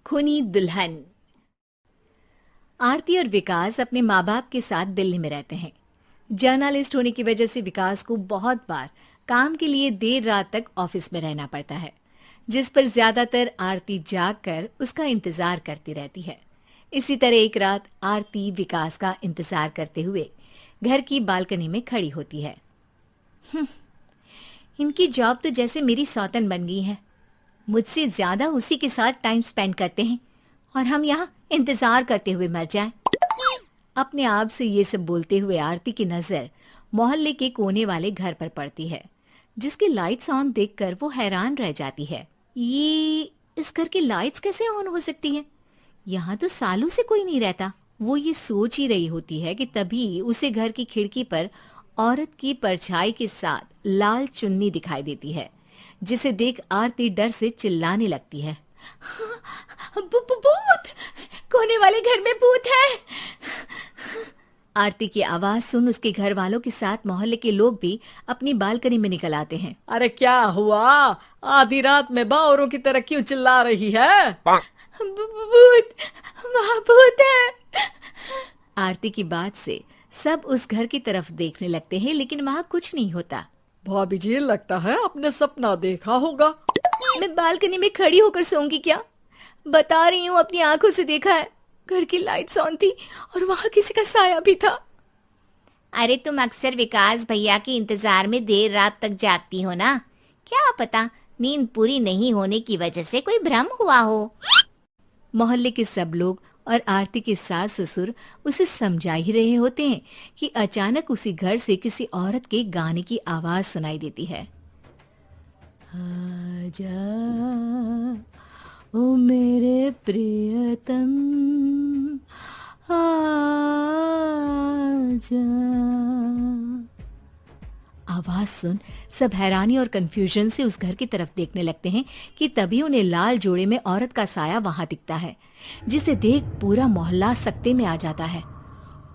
खूनी दुल्हन। आरती और विकास अपने माँ बाप के साथ दिल्ली में रहते हैं। जर्नलिस्ट होने की वजह से विकास को बहुत बार काम के लिए देर रात तक ऑफिस में रहना पड़ता है, जिस पर ज्यादातर आरती जाग कर उसका इंतजार करती रहती है। इसी तरह एक रात आरती विकास का इंतजार करते हुए घर की बालकनी में खड़ी होती है। इनकी जॉब तो जैसे मेरी सौतन बन गई है। मुझसे ज्यादा उसी के साथ टाइम स्पेंड करते हैं और हम यहाँ इंतजार करते हुए मर जाएं। अपने आप से ये सब बोलते हुए आरती की नजर मोहल्ले के कोने वाले घर पर पड़ती है, जिसकी लाइट्स ऑन देखकर वो हैरान रह जाती है। ये इस घर की लाइट्स कैसे ऑन हो सकती हैं? यहाँ तो सालों से कोई नहीं रहता। वो ये सोच ही रही होती है कि तभी उसे घर की खिड़की पर औरत की परछाई के साथ लाल चुन्नी दिखाई देती है, जिसे देख आरती डर से चिल्लाने लगती है। भूत! कोने वाले घर में भूत है! आरती की आवाज सुन उसके घर वालों के साथ मोहल्ले के लोग भी अपनी बालकनी में निकल आते हैं। अरे क्या हुआ? आधी रात में बावरों की तरह क्यों चिल्ला रही है? भूत! वहाँ भूत है! आरती की बात से सब उस घर की तरफ देखने लगते हैं, लेकिन वहाँ कुछ नहीं होता। भाभी जी, लगता है आपने सपना देखा होगा। मैं बालकनी में खड़ी होकर सोऊंगी क्या? बता रही हूँ, अपनी आंखों से देखा है। घर की लाइट्स ऑन थी और वहाँ किसी का साया भी था। अरे तुम अक्सर विकास भैया के इंतजार में देर रात तक जागती हो ना, क्या पता नींद पूरी नहीं होने की वजह से कोई भ्रम हुआ हो। मोहल्ले के सब लोग और आरती के सास ससुर उसे समझा ही रहे होते हैं कि अचानक उसी घर से किसी औरत के गाने की आवाज सुनाई देती है। आजा ओ मेरे प्रियतम आजा। आवाज सुन सब हैरानी और कंफ्यूजन से उस घर की तरफ देखने लगते हैं कि तभी उन्हें लाल जोड़े में औरत का साया वहां दिखता है, जिसे देख पूरा मोहल्ला सकते में आ जाता है।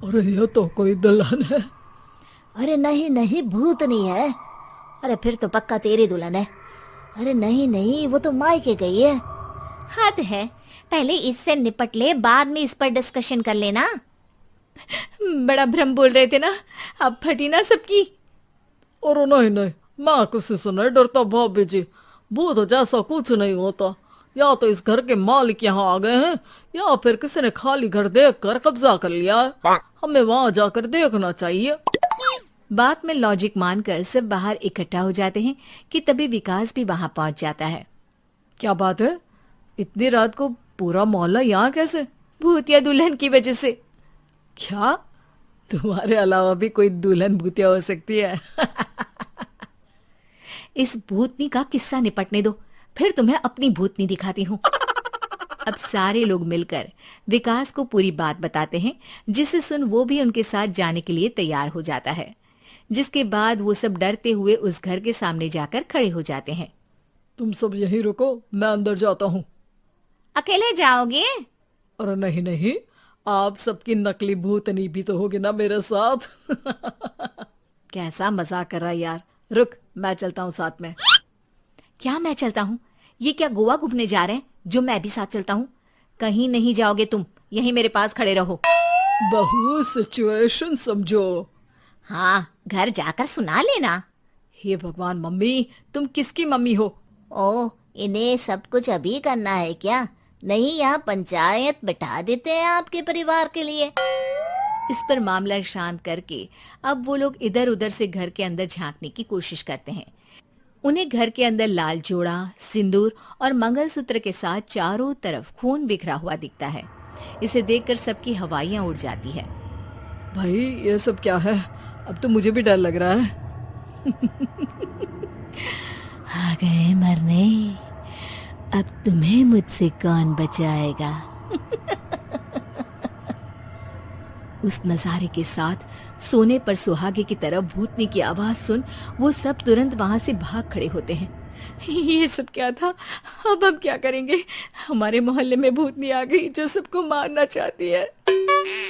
अरे ये तो कोई दुल्हन है। अरे नहीं नहीं, भूत नहीं है। अरे फिर तो पक्का तेरी दुल्हन है। अरे नहीं नहीं, वो तो मायके गई है। हद है, पहले इससे निपट ले, बाद में इस पर डिस्कशन कर लेना। बड़ा भ्रम बोल रहे थे ना, अब फटी ना सबकी। और नहीं नहीं, मैं किसी से नहीं डरता भाभी जी। भूत जैसा कुछ नहीं होता। या तो इस घर के मालिक यहाँ आ गए हैं, या फिर किसी ने खाली घर देख कर कब्जा कर लिया है। हमें वहाँ जाकर देखना चाहिए। बात में लॉजिक मानकर सब बाहर इकट्ठा हो जाते हैं कि तभी विकास भी वहां पहुंच जाता है। क्या बात है? इतनी रात को पूरा मोहल्ला यहाँ कैसे? भूतिया दुल्हन की वजह से। क्या तुम्हारे अलावा भी कोई दुल्हन भूतिया हो सकती है? इस भूतनी का किस्सा निपटने दो, फिर तुम्हें अपनी भूतनी दिखाती हूँ। अब सारे लोग मिलकर विकास को पूरी बात बताते हैं, जिसे सुन वो भी उनके साथ जाने के लिए तैयार हो जाता है। जिसके बाद वो सब डरते हुए उस घर के सामने जाकर खड़े हो जाते हैं। तुम सब यहीं रुको, मैं अंदर जाता हूँ। अकेले जाओगे? अरे नहीं नहीं, आप सबकी नकली भूतनी भी तो होगी ना मेरे साथ। कैसा मजाक कर रहा है यार। रुक, मैं चलता हूँ साथ में। क्या मैं चलता हूँ? ये क्या गोवा घूमने जा रहे हैं जो मैं भी साथ चलता हूँ? कहीं नहीं जाओगे तुम, यहीं मेरे पास खड़े रहो। बहू, सिचुएशन समझो। हाँ, घर जाकर सुना लेना। हे भगवान, मम्मी तुम किसकी मम्मी हो? ओ, इन्हें सब कुछ अभी करना है क्या? नहीं, यहाँ पंचायत बिठा देते हैं आपके परिवार के लिए। इस पर मामला शांत करके अब वो लोग इधर उधर से घर के अंदर झांकने की कोशिश करते हैं। उन्हें घर के अंदर लाल जोड़ा, सिंदूर और मंगलसूत्र के साथ चारों तरफ खून बिखरा हुआ दिखता है। इसे देखकर सबकी हवाइयां उड़ जाती है। भाई ये सब क्या है? अब तो मुझे भी डर लग रहा है। आ गए मरने, अब तुम्हें मुझसे कौन बचाएगा? उस नजारे के साथ सोने पर सुहागे की तरफ भूतनी की आवाज सुन वो सब तुरंत वहां से भाग खड़े होते हैं। ये सब क्या था? अब हम क्या करेंगे? हमारे मोहल्ले में भूतनी आ गई जो सबको मारना चाहती है।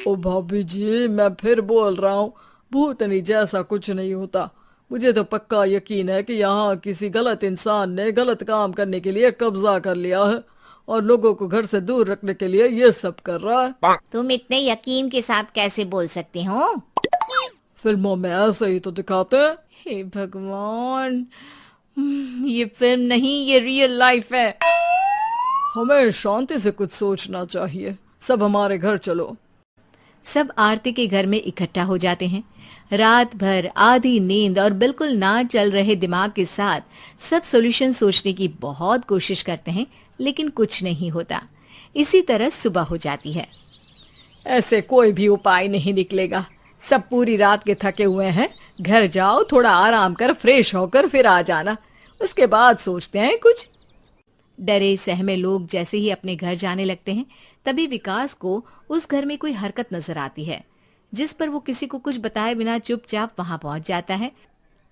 ओ भाभी जी, मैं फिर बोल रहा हूँ, भूतनी जैसा कुछ नहीं होता। मुझे तो पक्का यकीन है कि यहाँ किसी गलत इंसान ने गलत काम करने के लिए कब्जा कर लिया है और लोगों को घर से दूर रखने के लिए ये सब कर रहा है। तुम इतने यकीन के साथ कैसे बोल सकते हो? फिल्मों में ऐसे ही तो दिखाते हैं। हे भगवान, ये फिल्म नहीं, ये रियल लाइफ है। हमें शांति से कुछ सोचना चाहिए। सब हमारे घर चलो। सब आरती के घर में इकट्ठा हो जाते हैं। रात भर आधी नींद और बिल्कुल ना चल रहे दिमाग के साथ सब सॉल्यूशन सोचने की बहुत कोशिश करते हैं, लेकिन कुछ नहीं होता। इसी तरह सुबह हो जाती है। ऐसे कोई भी उपाय नहीं निकलेगा। सब पूरी रात के थके हुए हैं। घर जाओ, थोड़ा आराम कर, फ्रेश होकर फिर आ जाना, उसके बाद सोचते हैं कुछ। डरे सहमे लोग जैसे ही अपने घर जाने लगते हैं, तभी विकास को उस घर में कोई हरकत नजर आती है, जिस पर वो किसी को कुछ बताए बिना चुपचाप वहां पहुंच जाता है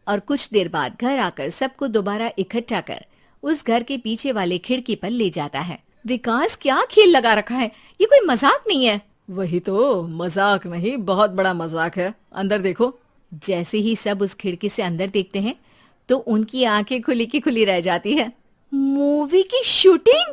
और कुछ देर बाद घर आकर सबको दोबारा इकट्ठा कर उस घर के पीछे वाले खिड़की पर ले जाता है। विकास, क्या खेल लगा रखा है? ये कोई मजाक नहीं है। वही तो, मजाक नहीं, बहुत बड़ा मजाक है। अंदर देखो। जैसे ही सब उस खिड़की से अंदर देखते हैं तो उनकी आंखें खुली की खुली रह जाती है। मूवी की शूटिंग!